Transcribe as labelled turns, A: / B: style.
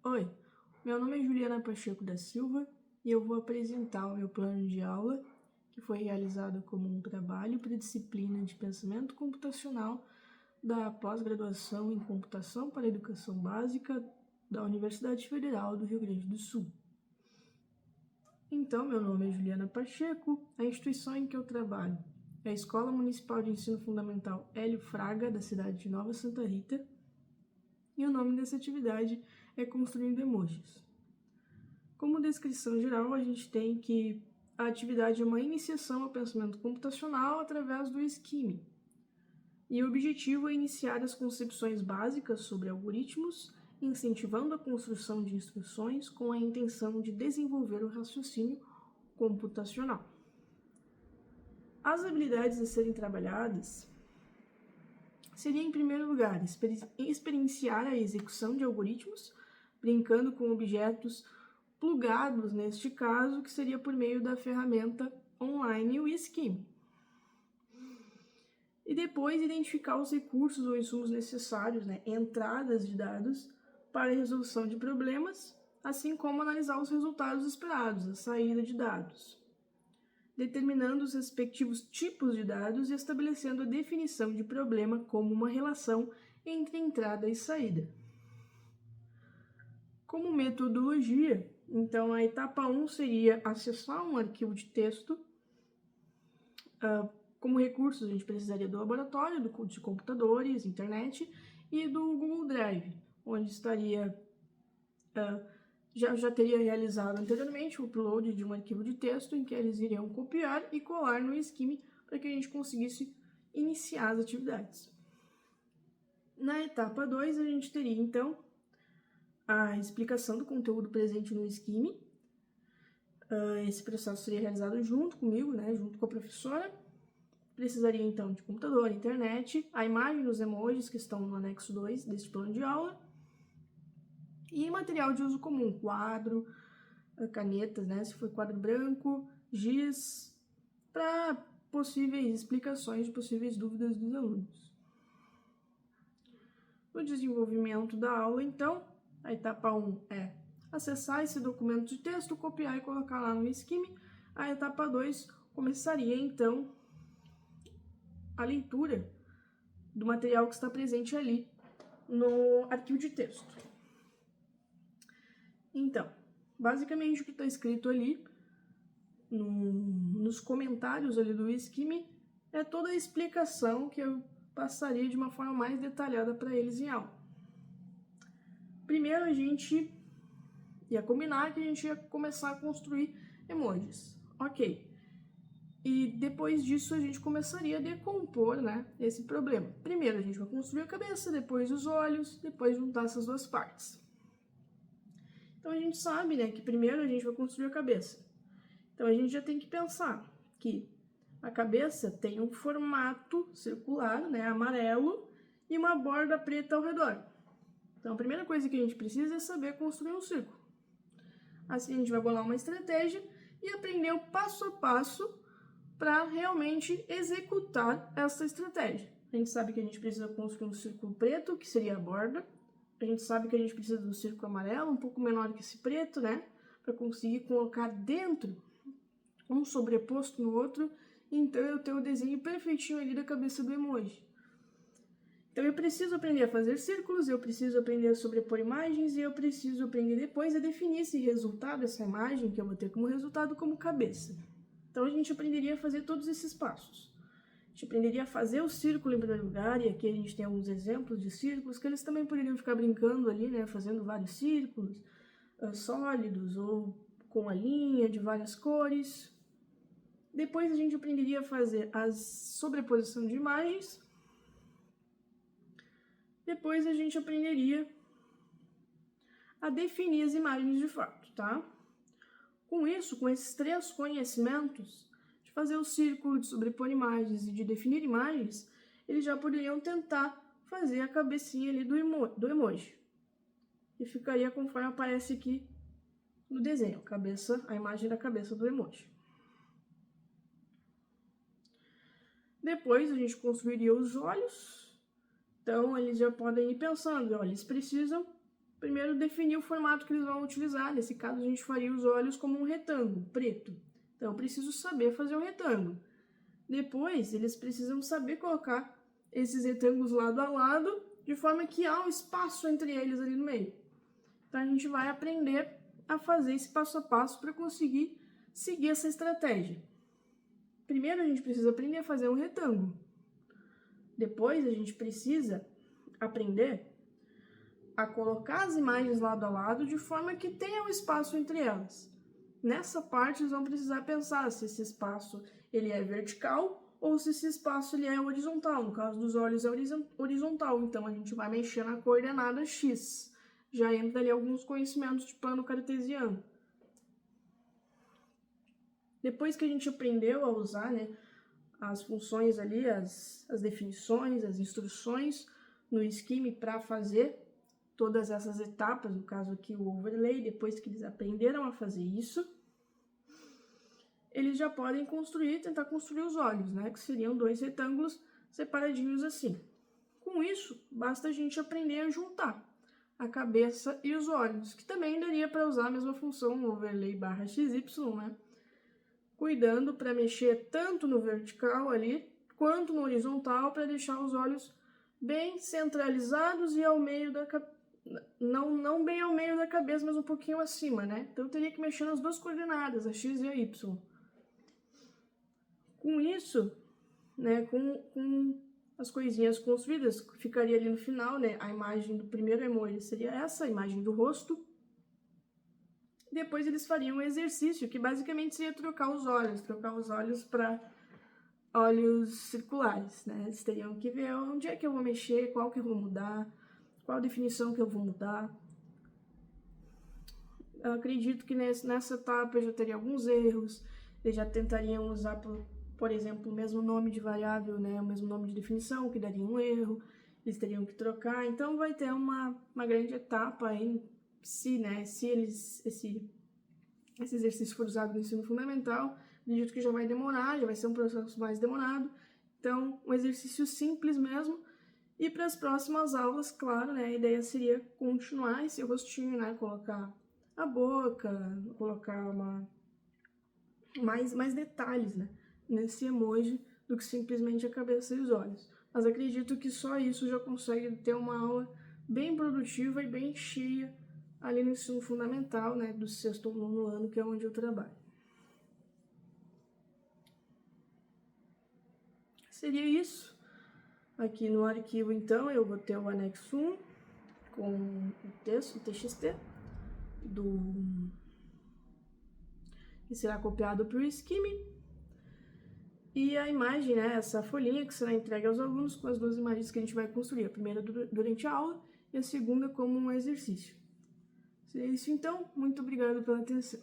A: Oi, meu nome é Juliana Pacheco da Silva e eu vou apresentar o meu plano de aula, que foi realizado como um trabalho para a disciplina de pensamento computacional da pós-graduação em computação para a educação básica da Universidade Federal do Rio Grande do Sul. Então, meu nome é Juliana Pacheco, a instituição em que eu trabalho é a Escola Municipal de Ensino Fundamental Hélio Fraga, da cidade de Nova Santa Rita, e o nome dessa atividade é Construindo Emojis. Como descrição geral, a gente tem que a atividade é uma iniciação ao pensamento computacional através do Scheme. E o objetivo é iniciar as concepções básicas sobre algoritmos, incentivando a construção de instruções com a intenção de desenvolver o raciocínio computacional. As habilidades a serem trabalhadas seria, em primeiro lugar, experienciar a execução de algoritmos, brincando com objetos plugados, neste caso, que seria por meio da ferramenta online, o Scheme. E depois identificar os recursos ou insumos necessários, entradas de dados para a resolução de problemas, assim como analisar os resultados esperados, a saída de dados, determinando os respectivos tipos de dados e estabelecendo a definição de problema como uma relação entre entrada e saída. Como metodologia, então a etapa 1 seria acessar um arquivo de texto. Como recursos, a gente precisaria do laboratório, de computadores, internet e do Google Drive, onde estaria já teria realizado anteriormente o upload de um arquivo de texto em que eles iriam copiar e colar no Scheme para que a gente conseguisse iniciar as atividades. Na etapa 2, a gente teria, então, a explicação do conteúdo presente no Scheme. Esse processo seria realizado junto comigo, junto com a professora. Precisaria, então, de computador, internet, a imagem dos emojis que estão no anexo 2 deste plano de aula e material de uso comum, quadro, canetas, se for quadro branco, giz, para possíveis explicações de possíveis dúvidas dos alunos. No desenvolvimento da aula, então, a etapa 1 é acessar esse documento de texto, copiar e colocar lá no Scheme. A etapa 2 começaria, então, a leitura do material que está presente ali no arquivo de texto. Então, basicamente o que está escrito ali nos comentários ali do Scheme é toda a explicação que eu passaria de uma forma mais detalhada para eles em aula. Primeiro a gente ia combinar que a gente ia começar a construir emojis. Ok. E depois disso a gente começaria a decompor, esse problema. Primeiro a gente vai construir a cabeça, depois os olhos, depois juntar essas duas partes. Então a gente sabe, que primeiro a gente vai construir a cabeça. Então a gente já tem que pensar que a cabeça tem um formato circular, amarelo, e uma borda preta ao redor. Então a primeira coisa que a gente precisa é saber construir um círculo. Assim a gente vai bolar uma estratégia e aprender o passo a passo para realmente executar essa estratégia. A gente sabe que a gente precisa construir um círculo preto, que seria a borda. A gente sabe que a gente precisa de um círculo amarelo, um pouco menor que esse preto, para conseguir colocar dentro, um sobreposto no outro, então eu tenho o desenho perfeitinho ali da cabeça do emoji. Então eu preciso aprender a fazer círculos, eu preciso aprender a sobrepor imagens e eu preciso aprender depois a definir esse resultado, essa imagem que eu vou ter como resultado, como cabeça. Então a gente aprenderia a fazer todos esses passos. A gente aprenderia a fazer o círculo em primeiro lugar, e aqui a gente tem alguns exemplos de círculos que eles também poderiam ficar brincando ali, fazendo vários círculos sólidos ou com a linha de várias cores. Depois a gente aprenderia a fazer a sobreposição de imagens. Depois a gente aprenderia a definir as imagens de fato, tá? Com isso, com esses 3 conhecimentos, de fazer o círculo, de sobrepor imagens e de definir imagens, eles já poderiam tentar fazer a cabecinha ali do emoji. E ficaria conforme aparece aqui no desenho, a imagem da cabeça do emoji. Depois a gente construiria os olhos. Então, eles já podem ir pensando, eles precisam primeiro definir o formato que eles vão utilizar. Nesse caso, a gente faria os olhos como um retângulo preto. Então, eu preciso saber fazer um retângulo. Depois, eles precisam saber colocar esses retângulos lado a lado, de forma que há um espaço entre eles ali no meio. Então, a gente vai aprender a fazer esse passo a passo para conseguir seguir essa estratégia. Primeiro, a gente precisa aprender a fazer um retângulo. Depois, a gente precisa aprender a colocar as imagens lado a lado de forma que tenha um espaço entre elas. Nessa parte, eles vão precisar pensar se esse espaço ele é vertical ou se esse espaço ele é horizontal. No caso dos olhos é horizontal, então a gente vai mexer na coordenada X. Já entra ali alguns conhecimentos de plano cartesiano. Depois que a gente aprendeu a usar, né, as funções ali, as definições, as instruções no Scheme para fazer todas essas etapas, no caso aqui o overlay, depois que eles aprenderam a fazer isso, eles já podem tentar construir os olhos, né, que seriam 2 retângulos separadinhos assim. Com isso, basta a gente aprender a juntar a cabeça e os olhos, que também daria para usar a mesma função overlay /XY, né, cuidando para mexer tanto no vertical ali, quanto no horizontal, para deixar os olhos bem centralizados e ao meio da cabeça. Não bem ao meio da cabeça, mas um pouquinho acima, né? Então eu teria que mexer nas duas coordenadas, a X e a Y. Com isso, né, com as coisinhas construídas, ficaria ali no final, né, a imagem do primeiro emoji seria essa, a imagem do rosto. Depois eles fariam um exercício, que basicamente seria trocar os olhos para olhos circulares, né? Eles teriam que ver onde é que eu vou mexer, qual que eu vou mudar, qual definição que eu vou mudar. Eu acredito que nessa etapa eu já teria alguns erros, eles já tentariam usar, por exemplo, o mesmo nome de variável, né, o mesmo nome de definição, que daria um erro, eles teriam que trocar. Então vai ter uma grande etapa aí, se esse exercício for usado no ensino fundamental, acredito que já vai demorar, já vai ser um processo mais demorado. Então, um exercício simples mesmo. E para as próximas aulas, claro, né, a ideia seria continuar esse rostinho, né, colocar a boca, colocar mais detalhes, né, nesse emoji do que simplesmente a cabeça e os olhos. Mas acredito que só isso já consegue ter uma aula bem produtiva e bem cheia ali no ensino fundamental, né, do 6º ao 9º ano, que é onde eu trabalho. Seria isso. Aqui no arquivo, então, eu vou ter o anexo 1 com o texto, o TXT, que será copiado para o Scheme, e a imagem, né, essa folhinha que será entregue aos alunos com as 2 imagens que a gente vai construir, a primeira durante a aula e a segunda como um exercício. Seria isso então, muito obrigado pela atenção.